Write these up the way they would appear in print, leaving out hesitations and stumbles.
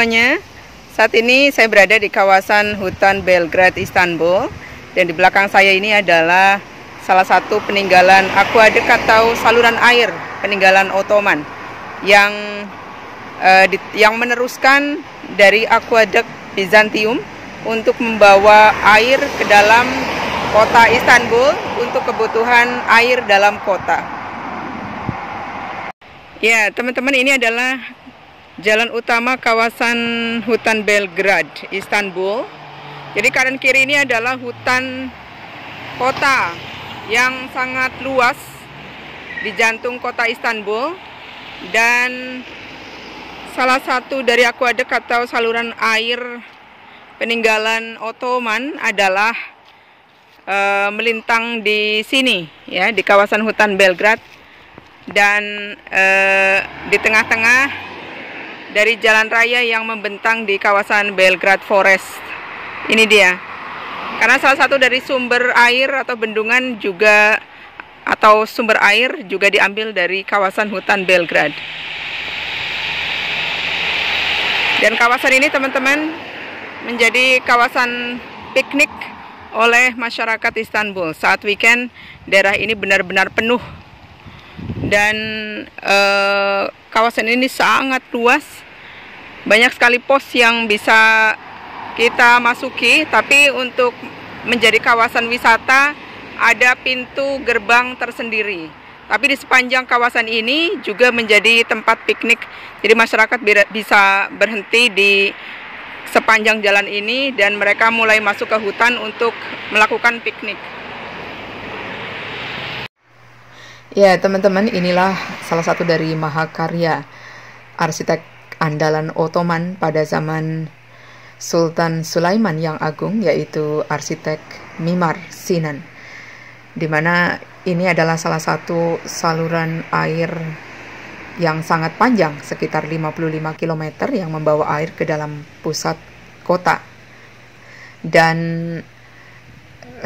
semuanya. Saat ini saya berada di kawasan hutan Belgrade, Istanbul. Dan di belakang saya ini adalah salah satu peninggalan aqueduct atau saluran air peninggalan Ottoman yang meneruskan dari aqueduct Bizantium untuk membawa air ke dalam kota Istanbul untuk kebutuhan air dalam kota. Ya, teman-teman, ini adalah jalan utama kawasan hutan Belgrade, Istanbul. Jadi kanan kiri ini adalah hutan kota yang sangat luas di jantung kota Istanbul. Dan salah satu dari aqueduct atau saluran air peninggalan Ottoman adalah melintang di sini, ya, di kawasan hutan Belgrade. Dan di tengah-tengah dari jalan raya yang membentang di kawasan Belgrade Forest. Ini dia. Karena salah satu dari sumber air atau bendungan juga, atau sumber air juga diambil dari kawasan hutan Belgrade. Dan kawasan ini, teman-teman, menjadi kawasan piknik oleh masyarakat Istanbul. Saat weekend, daerah ini benar-benar penuh. Dan kawasan ini sangat luas, banyak sekali pos yang bisa kita masuki. Tapi untuk menjadi kawasan wisata ada pintu gerbang tersendiri. Tapi di sepanjang kawasan ini juga menjadi tempat piknik. Jadi masyarakat bisa berhenti di sepanjang jalan ini dan mereka mulai masuk ke hutan untuk melakukan piknik. Ya, teman-teman, inilah salah satu dari mahakarya arsitek andalan Ottoman pada zaman Sultan Sulaiman yang Agung, yaitu arsitek Mimar Sinan, di mana ini adalah salah satu saluran air yang sangat panjang, sekitar 55 km, yang membawa air ke dalam pusat kota. Dan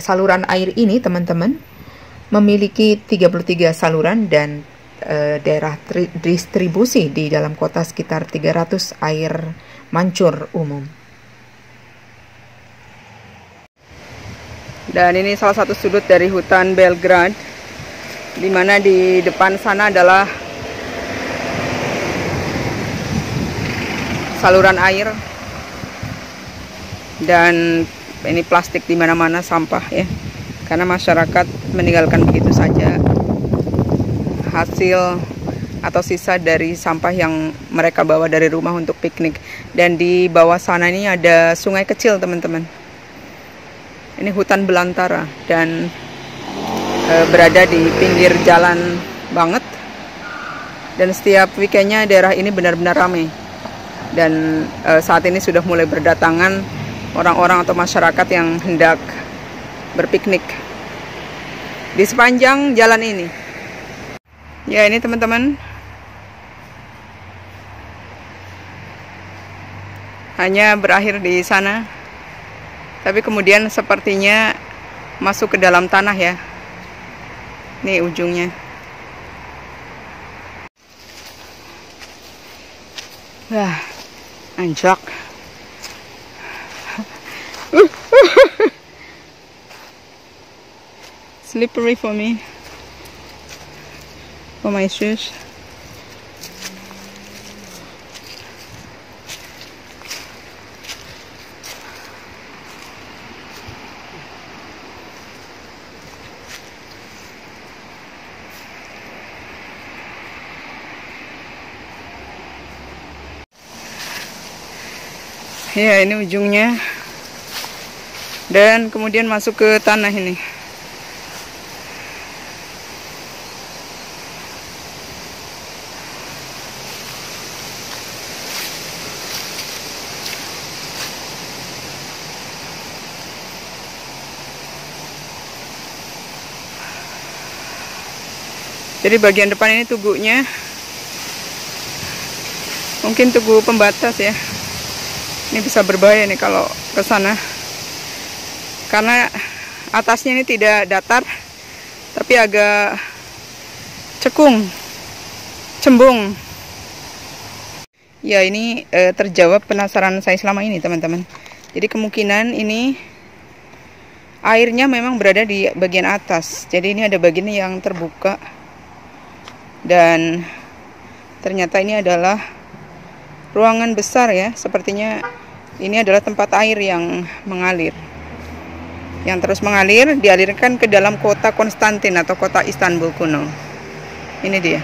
saluran air ini, teman-teman, memiliki 33 saluran dan daerah distribusi di dalam kota sekitar 300 air mancur umum. Dan ini salah satu sudut dari hutan Belgrade, di mana di depan sana adalah saluran air. Dan ini plastik di mana-mana, sampah, ya. Karena masyarakat meninggalkan begitu saja hasil atau sisa dari sampah yang mereka bawa dari rumah untuk piknik. Dan di bawah sana ini ada sungai kecil, teman-teman. Ini hutan belantara dan berada di pinggir jalan banget. Dan setiap weekendnya daerah ini benar-benar ramai. Dan saat ini sudah mulai berdatangan orang-orang atau masyarakat yang hendak berpiknik di sepanjang jalan ini. Ya, ini, teman-teman, hanya berakhir di sana, tapi kemudian sepertinya masuk ke dalam tanah, ya. Ini ujungnya. Wah, anjak. Slippery for me, for my shoes. Ya, ini ujungnya. Dan kemudian masuk ke tanah ini. Jadi bagian depan ini tugunya, mungkin tugu pembatas, ya. Ini bisa berbahaya nih kalau ke sana, karena atasnya ini tidak datar, tapi agak cembung. Ya, ini terjawab penasaran saya selama ini, teman-teman. Jadi kemungkinan ini airnya memang berada di bagian atas. Jadi ini ada bagian yang terbuka. Dan ternyata ini adalah ruangan besar ya. Sepertinya ini adalah tempat air yang mengalir. Yang terus mengalir, dialirkan ke dalam kota Konstantin atau kota Istanbul kuno. Ini dia.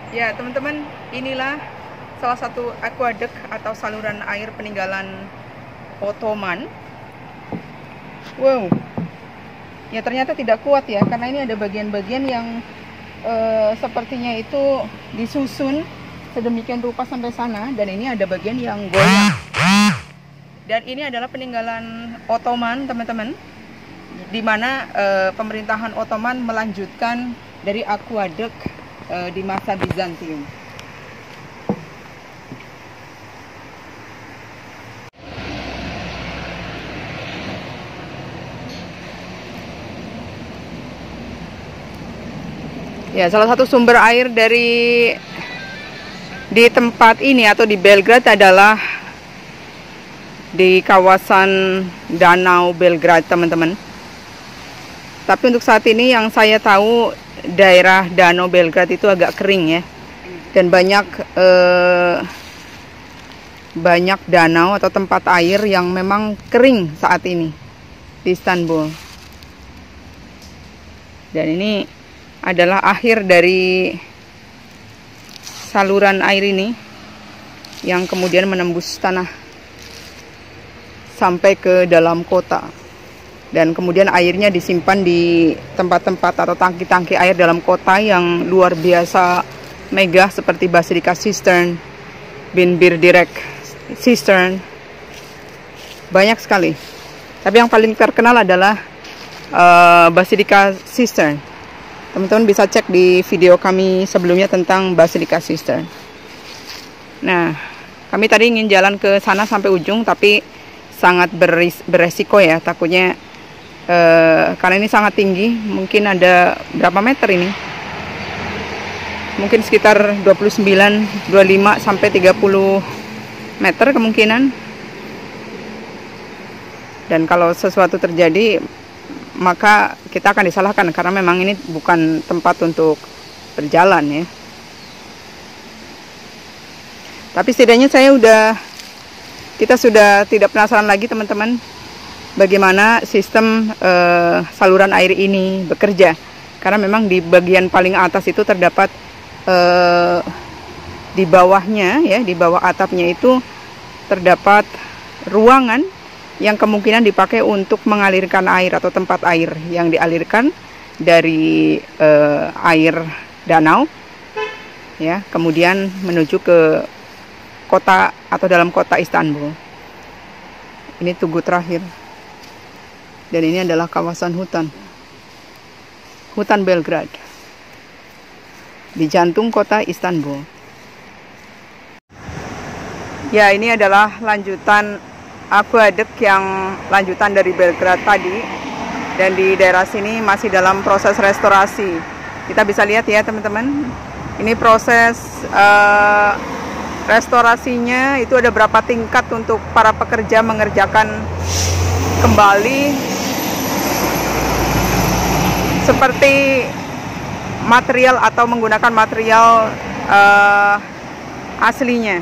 Ya teman-teman, inilah salah satu aqueduct atau saluran air peninggalan Ottoman. Wow, ya ternyata tidak kuat ya, karena ini ada bagian-bagian yang sepertinya itu disusun sedemikian rupa sampai sana, dan ini ada bagian yang goyang. Dan ini adalah peninggalan Ottoman, teman-teman, di mana pemerintahan Ottoman melanjutkan dari aqueduct di masa Bizantium. Ya, salah satu sumber air di tempat ini atau di Belgrade adalah di kawasan Danau Belgrade, teman-teman. Tapi untuk saat ini yang saya tahu daerah Danau Belgrade itu agak kering ya, dan banyak danau atau tempat air yang memang kering saat ini di Istanbul. Dan ini adalah akhir dari saluran air ini yang kemudian menembus tanah sampai ke dalam kota. Dan kemudian airnya disimpan di tempat-tempat atau tangki-tangki air dalam kota yang luar biasa megah, seperti Basilika Cistern, Bin Bir Direk Cistern. Banyak sekali. Tapi yang paling terkenal adalah Basilika Cistern. Teman-teman bisa cek di video kami sebelumnya tentang Basilika Cistern. Nah, kami tadi ingin jalan ke sana sampai ujung, tapi sangat beresiko ya, takutnya karena ini sangat tinggi. Mungkin ada berapa meter ini? Mungkin sekitar 29, 25 sampai 30 meter kemungkinan. Dan kalau sesuatu terjadi, maka kita akan disalahkan karena memang ini bukan tempat untuk berjalan ya. Tapi setidaknya kita sudah tidak penasaran lagi, teman-teman, bagaimana sistem saluran air ini bekerja. Karena memang di bagian paling atas itu terdapat di bawahnya ya, di bawah atapnya itu terdapat ruangan yang kemungkinan dipakai untuk mengalirkan air atau tempat air yang dialirkan dari air danau ya, kemudian menuju ke kota atau dalam kota Istanbul. Ini tugu terakhir. Dan ini adalah kawasan hutan Belgrade di jantung kota Istanbul. Ya, ini adalah lanjutan aqueduct yang lanjutan dari Belgrade tadi, dan di daerah sini masih dalam proses restorasi. Kita bisa lihat ya teman-teman, ini proses restorasinya itu ada berapa tingkat untuk para pekerja mengerjakan kembali seperti material atau menggunakan material aslinya.